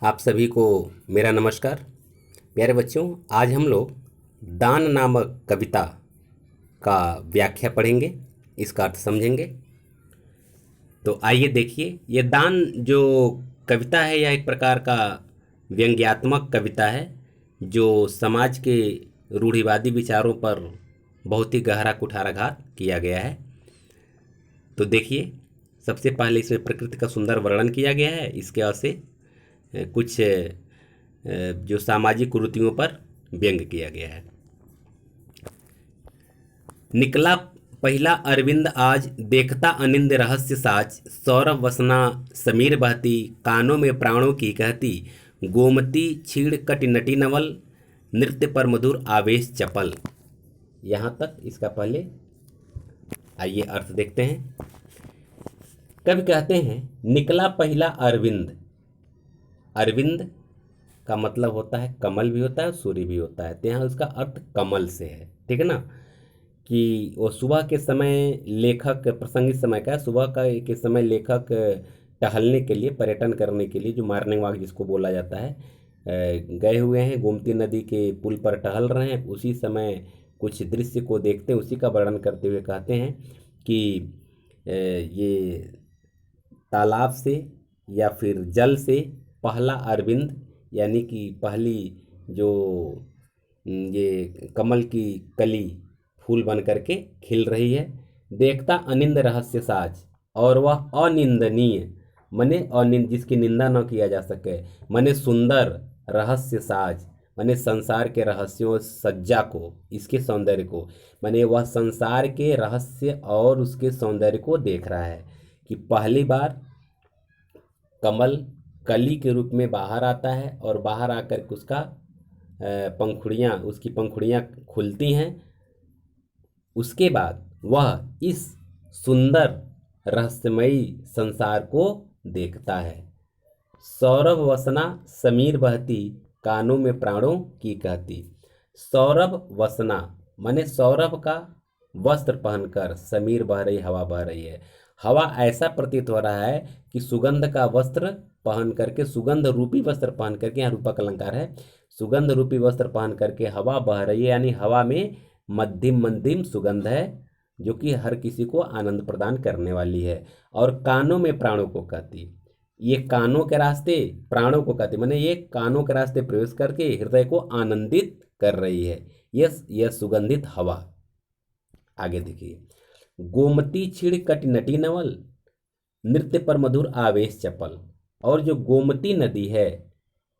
आप सभी को मेरा नमस्कार। प्यारे बच्चों, आज हम लोग दान नामक कविता का व्याख्या पढ़ेंगे, इसका अर्थ समझेंगे। तो आइए देखिए, ये दान जो कविता है यह एक प्रकार का व्यंग्यात्मक कविता है जो समाज के रूढ़िवादी विचारों पर बहुत ही गहरा कुठाराघात किया गया है। तो देखिए, सबसे पहले इसमें प्रकृति का सुंदर वर्णन किया गया है। इसके बाद से कुछ जो सामाजिक कुरीतियों पर व्यंग किया गया है। निकला पहला अरविंद आज, देखता अनिंद रहस्य साच, सौरभ वसना समीर बहती, कानों में प्राणों की कहती, गोमती छीड़ कटि नटी नवल, नृत्य पर मधुर आवेश चपल। यहाँ तक इसका पहले आइए अर्थ देखते हैं। कवि कहते हैं निकला पहला अरविंद। अरविंद का मतलब होता है कमल भी होता है, सूर्य भी होता है, तो यहाँ उसका अर्थ कमल से है। ठीक है ना, कि वो सुबह के समय लेखक, प्रसंगिक समय का सुबह का के समय लेखक टहलने के लिए, पर्यटन करने के लिए, जो मॉर्निंग वॉक जिसको बोला जाता है, गए हुए हैं, गोमती नदी के पुल पर टहल रहे हैं। उसी समय कुछ दृश्य को देखते हैं, उसी का वर्णन करते हुए कहते हैं कि ये तालाब से या फिर जल से पहला अरविंद, यानी कि पहली जो ये कमल की कली फूल बन करके खिल रही है। देखता अनिंद रहस्य साज, और वह अनिंदनीय मने जिसकी निंदा न किया जा सके, मने सुंदर रहस्य साज, मने संसार के रहस्यों सज्जा को, इसके सौंदर्य को, मने वह संसार के रहस्य और उसके सौंदर्य को देख रहा है कि पहली बार कमल कली के रूप में बाहर आता है और बाहर आकर के उसका उसकी पंखुड़ियाँ खुलती हैं। उसके बाद वह इस सुंदर रहस्यमयी संसार को देखता है। सौरभ वसना समीर बहती, कानों में प्राणों की कहती। सौरभ वसना माने सौरभ का वस्त्र पहनकर समीर बह रही, हवा बह रही है। हवा ऐसा प्रतीत हो रहा है कि सुगंध का वस्त्र पहन करके, सुगंध रूपी वस्त्र पहन करके, यहाँ रूपक अलंकार है, सुगंध रूपी वस्त्र पहन करके हवा बह रही है, यानी हवा में मध्यम मध्यम सुगंध है जो कि हर किसी को आनंद प्रदान करने वाली है। और कानों में प्राणों को कहती, ये कानों के रास्ते प्राणों को कहती, माने ये कानों के रास्ते प्रवेश करके हृदय को आनंदित कर रही है यह सुगंधित हवा। आगे देखिए, गोमती छिड़ कट नटी नवल, नृत्य पर मधुर आवेश चपल। और जो गोमती नदी है,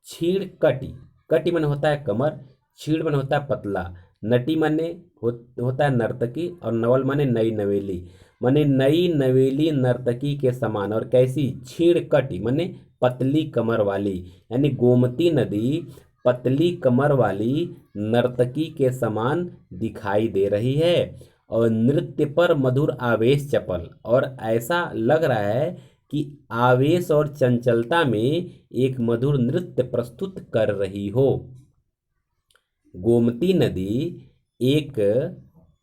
छीड़ कटी, कटी मन होता है कमर, छीड़ मन होता है पतला, नटी माने होता है नर्तकी, और नवल माने नई नवेली, माने नई नवेली नर्तकी के समान। और कैसी? छीड़ कटी माने पतली कमर वाली, यानी गोमती नदी पतली कमर वाली नर्तकी के समान दिखाई दे रही है। और नृत्य पर मधुर आवेश चपल, और ऐसा लग रहा है कि आवेश और चंचलता में एक मधुर नृत्य प्रस्तुत कर रही हो। गोमती नदी एक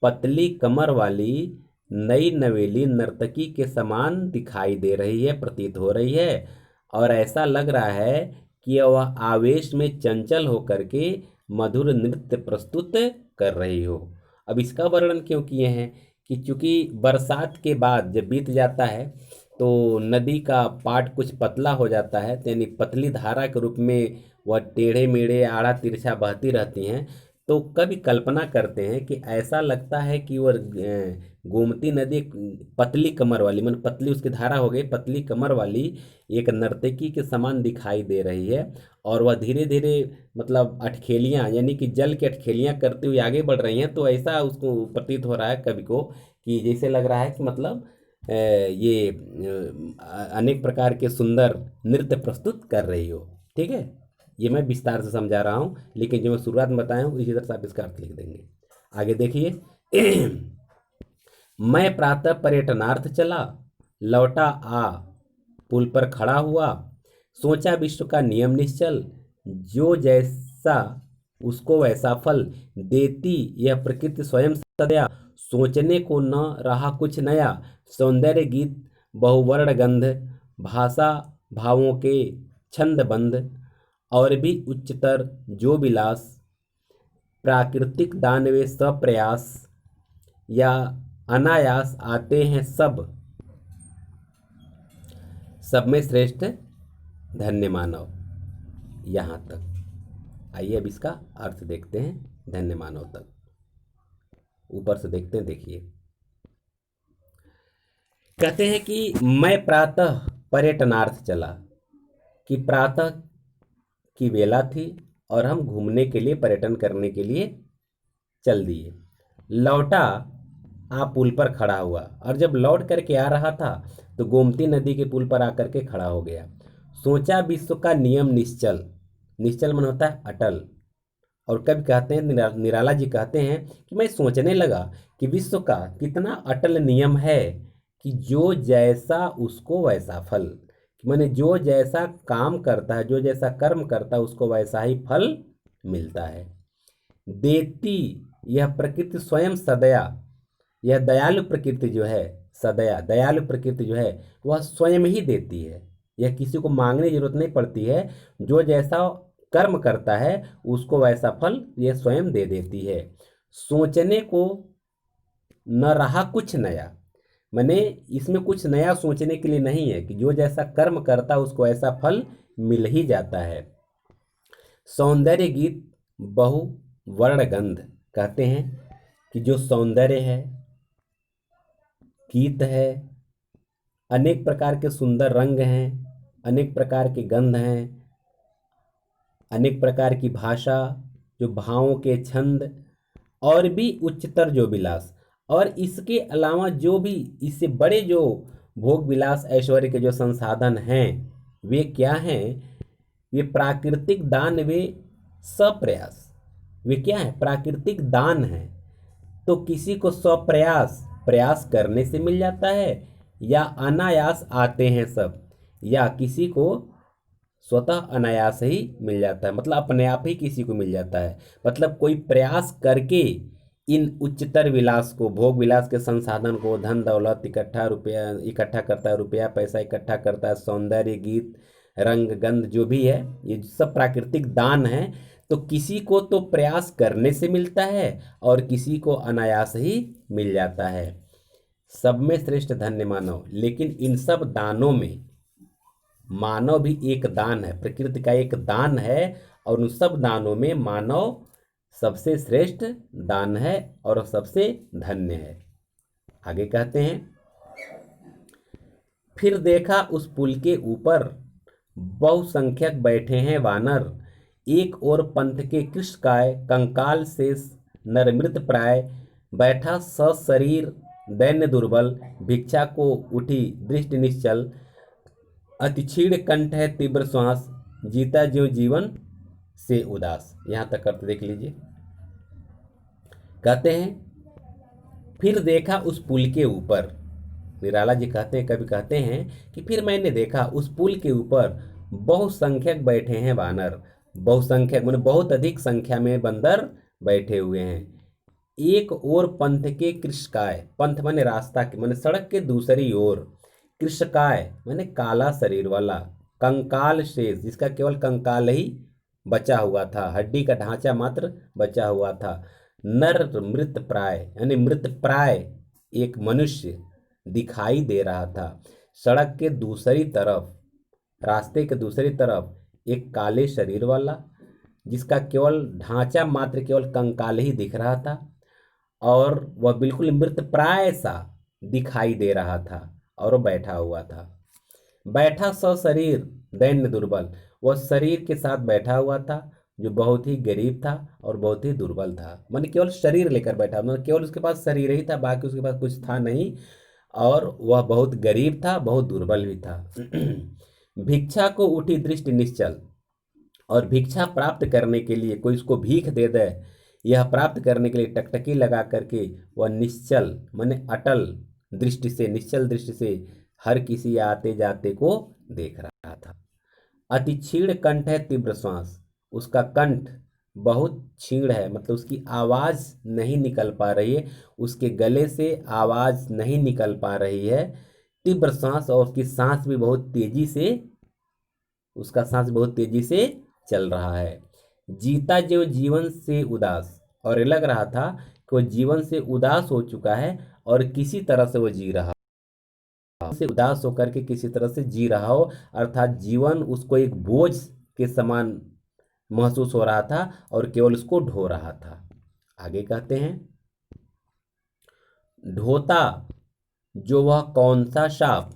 पतली कमर वाली नई नवेली नर्तकी के समान दिखाई दे रही है, प्रतीत हो रही है, और ऐसा लग रहा है कि वह आवेश में चंचल होकर के मधुर नृत्य प्रस्तुत कर रही हो। अब इसका वर्णन क्यों किए हैं कि चूंकि बरसात के बाद जब बीत जाता है तो नदी का पाट कुछ पतला हो जाता है, यानी पतली धारा के रूप में वह टेढ़े मेढ़े आड़ा तिरछा बहती रहती हैं। तो कभी कल्पना करते हैं कि ऐसा लगता है कि वह गोमती नदी पतली कमर वाली, मतलब पतली उसकी धारा हो गई, पतली कमर वाली एक नर्तकी के समान दिखाई दे रही है। और वह धीरे धीरे मतलब अटखेलियाँ, यानी कि जल की अटखेलियाँ करते हुए आगे बढ़ रही हैं। तो ऐसा उसको प्रतीत हो रहा है कवि को कि जैसे लग रहा है कि मतलब ये अनेक प्रकार के सुंदर नृत्य प्रस्तुत कर रही हो। ठीक है, ये मैं विस्तार से समझा रहा हूँ, लेकिन जो मैं शुरुआत में बताया हूँ इसी तरह से आप इसका अर्थ लिख देंगे। आगे देखिए, मैं प्रातः पर्यटनार्थ चला, लौटा आ पुल पर खड़ा हुआ, सोचा विश्व का नियम निश्चल, जो जैसा उसको वैसा फल, देती यह प्रकृति स्वयं सदया, सोचने को न रहा कुछ नया, सौंदर्य गीत बहुवर्ण गंध, भाषा भावों के छंद बंद, और भी उच्चतर जो विलास, प्राकृतिक दानवे सप्रयास या अनायास आते हैं सब में श्रेष्ठ धन्य मानव। यहाँ तक आइए अब इसका अर्थ देखते हैं। धन्य मानव तक ऊपर से देखते हैं। देखिए, कहते हैं कि मैं प्रातः पर्यटनार्थ चला, कि प्रातः की बेला थी और हम घूमने के लिए, पर्यटन करने के लिए चल दिए। लौटा, आप पुल पर खड़ा हुआ, और जब लौट करके आ रहा था तो गोमती नदी के पुल पर आकर के खड़ा हो गया। सोचा विश्व का नियम निश्चल, निश्चल मन होता है अटल। और कभी कहते हैं, निराला जी कहते हैं कि मैं सोचने लगा कि विश्व का कितना अटल नियम है कि जो जैसा उसको वैसा फल, कि मैंने जो जैसा काम करता है, जो जैसा कर्म करता है, उसको वैसा ही फल मिलता है। देती यह प्रकृति स्वयं सदया, यह दयालु प्रकृति जो है, सदया दयालु प्रकृति जो है वह स्वयं ही देती है। यह किसी को मांगने की जरूरत नहीं पड़ती है। जो जैसा कर्म करता है उसको वैसा फल यह स्वयं दे देती है। सोचने को न रहा कुछ नया, मैंने इसमें कुछ नया सोचने के लिए नहीं है कि जो जैसा कर्म करता है उसको ऐसा फल मिल ही जाता है। सौंदर्य गीत बहु वर्णगंध, कहते हैं कि जो सौंदर्य है, गीत है, अनेक प्रकार के सुंदर रंग हैं, अनेक प्रकार के गंध हैं, अनेक प्रकार की भाषा, जो भावों के छंद, और भी उच्चतर जो विलास, और इसके अलावा जो भी इससे बड़े जो भोग विलास ऐश्वर्य के जो संसाधन हैं वे क्या हैं? वे प्राकृतिक दान, वे सप्रयास, वे क्या है? प्राकृतिक दान है। तो किसी को स्वप्रयास, प्रयास करने से मिल जाता है, या अनायास आते हैं सब, या किसी को स्वतः अनायास ही मिल जाता है, मतलब अपने आप ही किसी को मिल जाता है। मतलब कोई प्रयास करके इन उच्चतर विलास को, भोग विलास के संसाधन को, धन दौलत रुपया इकट्ठा करता है, रुपया पैसा इकट्ठा करता है, सौंदर्य गीत रंग गंध जो भी है, ये सब प्राकृतिक दान है। तो किसी को तो प्रयास करने से मिलता है और किसी को अनायास ही मिल जाता है। सब में श्रेष्ठ धन्य मानव। लेकिन इन सब दानों में मानव भी एक दान है, प्रकृति का एक दान है, और उन सब दानों में मानव सबसे श्रेष्ठ दान है और सबसे धन्य है। आगे कहते हैं, फिर देखा उस पुल के ऊपर बहुसंख्यक बैठे हैं वानर, एक और पंथ के कृष्णकाय कंकाल शेष नरमृत प्राय, बैठा सशरीर दैन्य दुर्बल, भिक्षा को उठी दृष्टि निश्चल, अति क्षीण कंठ है तीव्र श्वास, जीता जो जीवन से उदास। यहाँ तक अर्थ देख लीजिए। कहते हैं फिर देखा उस पुल के ऊपर, निराला जी कहते हैं, कभी कहते हैं कि फिर मैंने देखा उस पुल के ऊपर बहुसंख्यक बैठे हैं वानर, बहुसंख्यक माने बहुत अधिक संख्या में बंदर बैठे हुए हैं। एक और पंथ के कृष्णकाय, पंथ माने रास्ता के, माने सड़क के दूसरी ओर, कृष्णकाय माने काला शरीर वाला, कंकाल शेष जिसका केवल कंकाल ही बचा हुआ था, हड्डी का ढांचा मात्र बचा हुआ था, नर मृत प्राय यानी मृत प्राय एक मनुष्य दिखाई दे रहा था। सड़क के दूसरी तरफ, रास्ते के दूसरी तरफ एक काले शरीर वाला जिसका केवल ढांचा मात्र केवल कंकाल ही दिख रहा था, और वह बिल्कुल मृत प्राय सा दिखाई दे रहा था, और वह बैठा हुआ था। बैठा सशरीर दैन्य दुर्बल, वह शरीर के साथ बैठा हुआ था जो बहुत ही गरीब था और बहुत ही दुर्बल था। माने केवल शरीर लेकर बैठा, मतलब केवल उसके पास शरीर ही था, बाकी उसके पास कुछ था नहीं, और वह बहुत गरीब था, बहुत दुर्बल भी था। भिक्षा को उठी दृष्टि निश्चल, और भिक्षा प्राप्त करने के लिए, कोई उसको भीख दे दे, यह प्राप्त करने के लिए टकटकी लगा करके वह निश्चल माने अटल दृष्टि से, निश्चल दृष्टि से हर किसी आते जाते को देख रहा था। अति क्षीण कंठ है तीव्र श्वास, उसका कंठ बहुत क्षीण है, मतलब उसकी आवाज़ नहीं निकल पा रही है, उसके गले से आवाज़ नहीं निकल पा रही है। तीव्र सांस, और उसकी सांस भी बहुत तेजी से, उसका सांस बहुत तेजी से चल रहा है। जीता जो जीवन से उदास, और ये लग रहा था कि वो जीवन से उदास हो चुका है और किसी तरह से वो जी रहा से उदास होकर के किसी तरह से जी रहा हो, अर्थात जीवन उसको एक बोझ के समान महसूस हो रहा था और केवल उसको ढो रहा था। आगे कहते हैं, ढोता जो वह कौन सा शाप,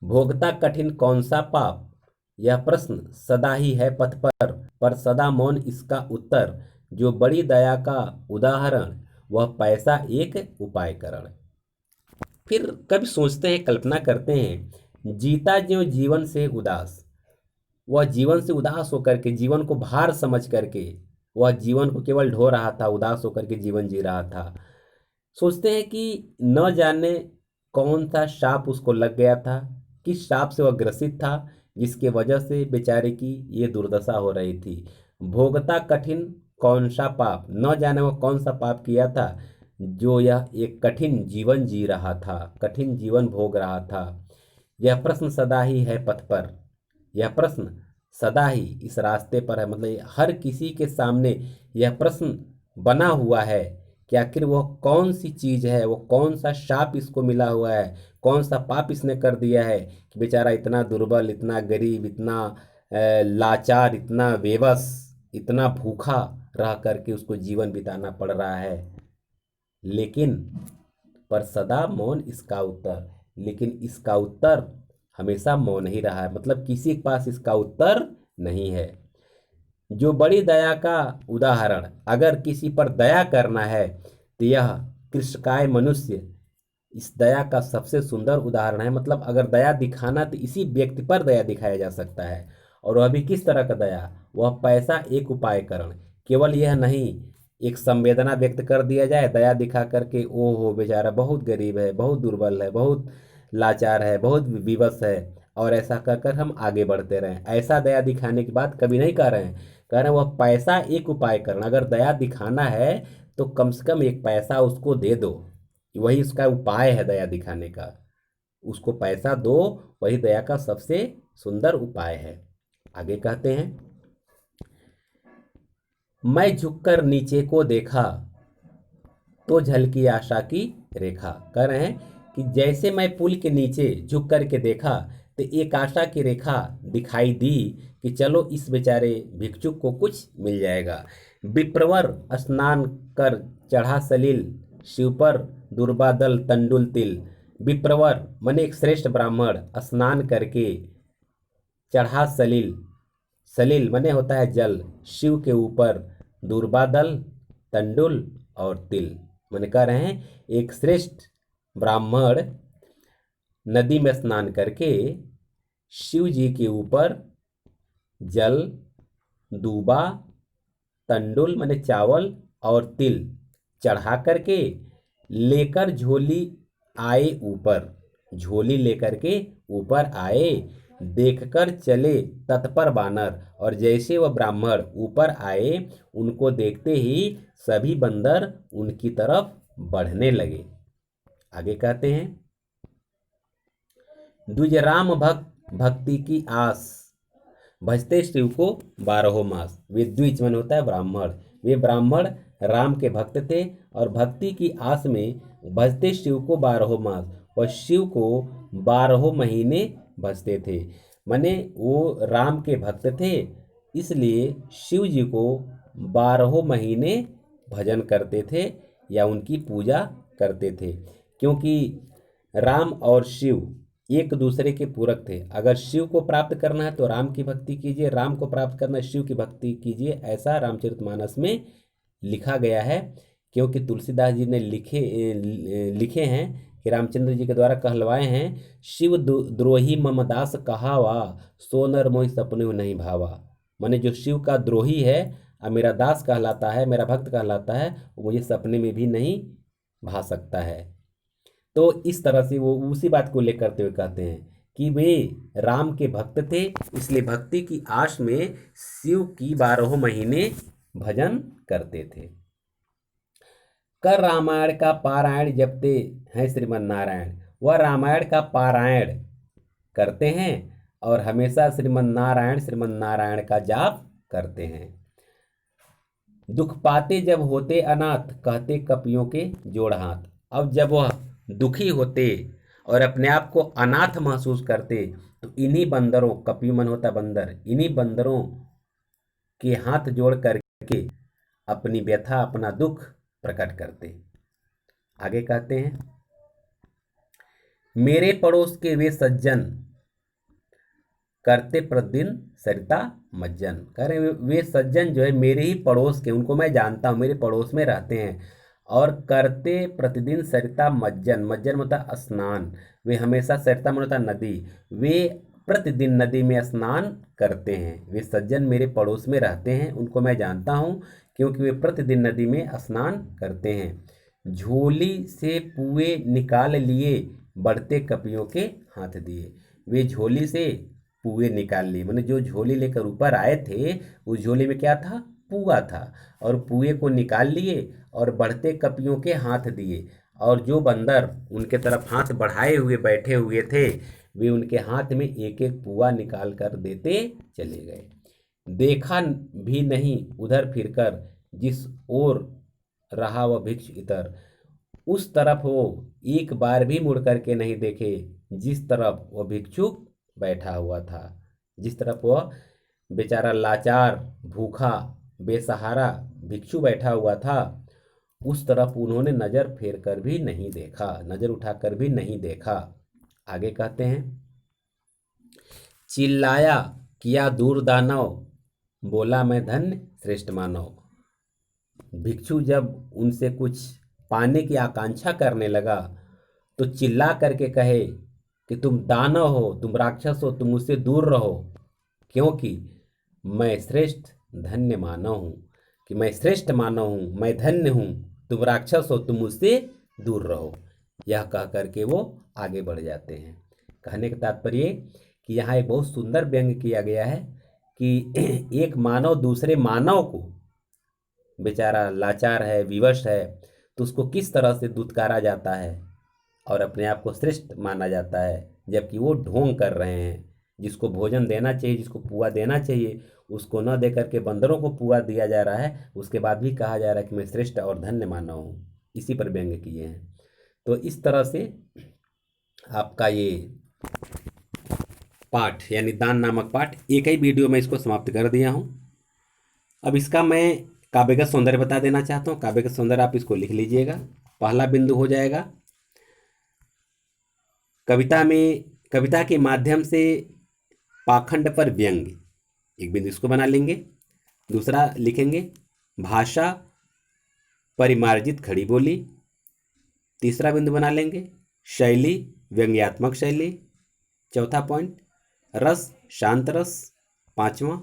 भोगता कठिन कौन सा पाप, यह प्रश्न सदा ही है पथ पर सदा मौन इसका उत्तर, जो बड़ी दया का उदाहरण वह पैसा एक उपाय करण। फिर कभी सोचते हैं, कल्पना करते हैं, जीता ज्यों जीवन से उदास, वह जीवन से उदास होकर के, जीवन को भार समझ करके वह जीवन को केवल ढो रहा था, उदास होकर के जीवन जी रहा था। सोचते हैं कि न जाने कौन सा शाप उसको लग गया था, किस शाप से वह ग्रसित था, जिसके वजह से बेचारे की ये दुर्दशा हो रही थी। भोगता कठिन कौन सा पाप, न जाने वह कौन सा पाप किया था जो यह एक कठिन जीवन जी रहा था, कठिन जीवन भोग रहा था। यह प्रश्न सदा ही है पथ पर, यह प्रश्न सदा ही इस रास्ते पर है, मतलब हर किसी के सामने यह प्रश्न बना हुआ है कि आखिर वह कौन सी चीज है, वो कौन सा शाप इसको मिला हुआ है, कौन सा पाप इसने कर दिया है कि बेचारा इतना दुर्बल, इतना गरीब, इतना लाचार, इतना बेबस, इतना भूखा रह करके उसको जीवन बिताना पड़ रहा है। लेकिन पर सदा मौन इसका उत्तर, लेकिन इसका उत्तर हमेशा मौन ही रहा है, मतलब किसी के पास इसका उत्तर नहीं है। जो बड़ी दया का उदाहरण, अगर किसी पर दया करना है तो यह कृष्णकाय मनुष्य इस दया का सबसे सुंदर उदाहरण है। मतलब अगर दया दिखाना तो इसी व्यक्ति पर दया दिखाया जा सकता है। और वह भी किस तरह का दया, वह पैसा एक उपाय करण, केवल यह नहीं एक संवेदना व्यक्त कर दिया जाए दया दिखा करके, ओहो बेचारा बहुत गरीब है, बहुत दुर्बल है, बहुत लाचार है, बहुत विवश है, और ऐसा कहकर हम आगे बढ़ते रहें। ऐसा दया दिखाने की बात कभी नहीं कर रहे हैं, कह रहे हैं वह पैसा एक उपाय करना। अगर दया दिखाना है तो कम से कम एक पैसा उसको दे दो, वही उसका उपाय है दया दिखाने का। उसको पैसा दो, वही दया का सबसे सुंदर उपाय है। आगे कहते हैं, मैं झुककर नीचे को देखा तो झलकी आशा की रेखा। कह रहे हैं कि जैसे मैं पुल के नीचे झुक कर के देखा तो एक आशा की रेखा दिखाई दी कि चलो इस बेचारे भिक्षुक को कुछ मिल जाएगा। विप्रवर स्नान कर चढ़ा सलील, शिव पर दुर्बादल तंडुल तिल। विप्रवर माने एक श्रेष्ठ ब्राह्मण स्नान करके चढ़ा सलील, सलील माने होता है जल, शिव के ऊपर दुर्बादल तंडुल और तिल, माने कह रहे हैं एक श्रेष्ठ ब्राह्मण नदी में स्नान करके शिव जी के ऊपर जल, दूबा, तंडुल माने चावल और तिल चढ़ा करके लेकर झोली आए ऊपर, झोली लेकर के ऊपर आए। देखकर चले तत्पर बानर, और जैसे वह ब्राह्मण ऊपर आए उनको देखते ही सभी बंदर उनकी तरफ बढ़ने लगे। आगे कहते हैं, द्विज राम भक्त भक्ति की आस, भजते शिव को 12 मास। वे द्विज मन होता है ब्राह्मण, वे ब्राह्मण राम के भक्त थे और भक्ति की आस में भजते शिव को 12 मास, और शिव को 12 महीने भजते थे। माने वो राम के भक्त थे, इसलिए शिव जी को 12 महीने भजन करते थे या उनकी पूजा करते थे। क्योंकि राम और शिव एक दूसरे के पूरक थे। अगर शिव को प्राप्त करना है तो राम की भक्ति कीजिए, राम को प्राप्त करना है शिव की भक्ति कीजिए, ऐसा रामचरितमानस में लिखा गया है। क्योंकि तुलसीदास जी ने लिखे हैं कि रामचंद्र जी के द्वारा कहलवाए हैं, शिव द्रोही मम दास कहावा, सो नर मोहि सपने नहीं भावा। माने जो शिव का द्रोही है और मेरा दास कहलाता है, मेरा भक्त कहलाता है, वो मुझे सपने में भी नहीं भा सकता है। तो इस तरह से वो उसी बात को लेकर हुए कहते हैं कि वे राम के भक्त थे, इसलिए भक्ति की आश में शिव की 12 महीने भजन करते थे। कर रामायण का पारायण जपते हैं श्रीमन नारायण, वह रामायण का पारायण करते हैं और हमेशा श्रीमन नारायण का जाप करते हैं। दुख पाते जब होते अनाथ, कहते कपियों के जोड़ हाथ। अब जब वह दुखी होते और अपने आप को अनाथ महसूस करते तो इन्हीं बंदरों, कपि मन होता बंदर, इन्हीं बंदरों के हाथ जोड़ करके अपनी व्यथा, अपना दुख प्रकट करते। आगे कहते हैं, मेरे पड़ोस के वे सज्जन, करते प्रतिदिन सरिता मज्जन। कह रहे वे सज्जन जो है मेरे ही पड़ोस के, उनको मैं जानता हूँ, मेरे पड़ोस में रहते हैं और करते प्रतिदिन सरिता मज्जन, मज्जन मतलब स्नान, वे हमेशा, सरिता मतलब नदी, वे प्रतिदिन नदी में स्नान करते हैं। वे सज्जन मेरे पड़ोस में रहते हैं, उनको मैं जानता हूँ क्योंकि वे प्रतिदिन नदी में स्नान करते हैं। झोली से पुए निकाल लिए, बढ़ते कपियों के हाथ दिए। वे झोली से पुए निकाल लिए, मैंने जो झोली लेकर ऊपर आए थे उस झोली में क्या था, पुआ था, और पुए को निकाल लिए और बढ़ते कपियों के हाथ दिए। और जो बंदर उनके तरफ हाथ बढ़ाए हुए बैठे हुए थे वे उनके हाथ में एक एक पुआ निकाल कर देते चले गए। देखा भी नहीं उधर फिरकर, जिस ओर रहा वह भिक्षु इतर। उस तरफ वो एक बार भी मुड़ करके नहीं देखे जिस तरफ वह भिक्षुक बैठा हुआ था, जिस तरफ वह बेचारा लाचार, भूखा, बेसहारा भिक्षु बैठा हुआ था, उस तरफ उन्होंने नजर फेर कर भी नहीं देखा, नजर उठाकर भी नहीं देखा। आगे कहते हैं, चिल्लाया किया दूर दानव, बोला मैं धन्य श्रेष्ठ मानव। भिक्षु जब उनसे कुछ पाने की आकांक्षा करने लगा तो चिल्ला करके कहे कि तुम दानव हो, तुम राक्षस हो, तुम मुझसे दूर रहो, क्योंकि मैं श्रेष्ठ धन्य मानव हूँ, कि मैं श्रेष्ठ मानव हूँ, मैं धन्य हूँ, तुम राक्षस हो, तुम मुझसे दूर रहो। यह कह करके वो आगे बढ़ जाते हैं। कहने का तात्पर्य कि यहाँ एक बहुत सुंदर व्यंग किया गया है कि एक मानव दूसरे मानव को, बेचारा लाचार है, विवश है, तो उसको किस तरह से दुत्कारा जाता है और अपने आप को श्रेष्ठ माना जाता है, जबकि वो ढोंग कर रहे हैं। जिसको भोजन देना चाहिए, जिसको पुआ देना चाहिए, उसको न दे करके बंदरों को पुआ दिया जा रहा है, उसके बाद भी कहा जा रहा है कि मैं श्रेष्ठ और धन्य मानव हूँ। इसी पर व्यंग किए हैं। तो इस तरह से आपका ये पाठ यानी दान नामक पाठ एक ही वीडियो में इसको समाप्त कर दिया हूँ। अब इसका मैं काव्यगत सौंदर्य बता देना चाहता हूँ। काव्यगत सौंदर्य आप इसको लिख लीजिएगा। पहला बिंदु हो जाएगा, कविता के माध्यम से पाखंड पर व्यंग, एक बिंदु इसको बना लेंगे। दूसरा लिखेंगे भाषा परिमार्जित खड़ी बोली। तीसरा बिंदु बना लेंगे शैली व्यंग्यात्मक शैली। चौथा पॉइंट रस शांत रस। पांचवा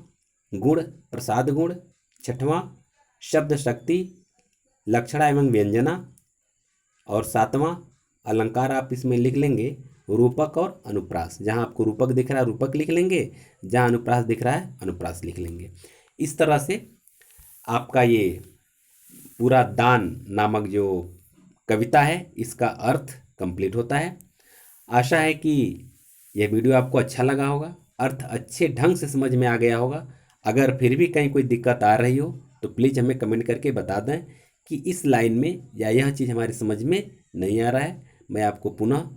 गुण प्रसाद गुण। छठवां शब्द शक्ति लक्षणा एवं व्यंजना। और सातवां अलंकार आप इसमें लिख लेंगे रूपक और अनुप्रास। जहां आपको रूपक दिख रहा है रूपक लिख लेंगे, जहां अनुप्रास दिख रहा है अनुप्रास लिख लेंगे। इस तरह से आपका ये पूरा दान नामक जो कविता है इसका अर्थ कंप्लीट होता है। आशा है कि यह वीडियो आपको अच्छा लगा होगा, अर्थ अच्छे ढंग से समझ में आ गया होगा। अगर फिर भी कहीं कोई दिक्कत आ रही हो तो प्लीज़ हमें कमेंट करके बता दें कि इस लाइन में या यह चीज़ हमारी समझ में नहीं आ रहा है। मैं आपको पुनः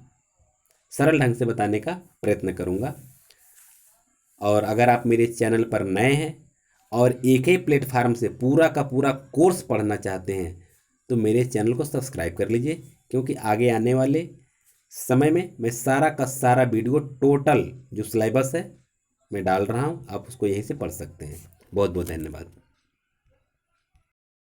सरल ढंग से बताने का प्रयत्न करूंगा। और अगर आप मेरे चैनल पर नए हैं और एक ही प्लेटफार्म से पूरा का पूरा कोर्स पढ़ना चाहते हैं तो मेरे चैनल को सब्सक्राइब कर लीजिए, क्योंकि आगे आने वाले समय में मैं सारा का सारा वीडियो टोटल जो सिलेबस है मैं डाल रहा हूँ, आप उसको यहीं से पढ़ सकते हैं। बहुत बहुत धन्यवाद।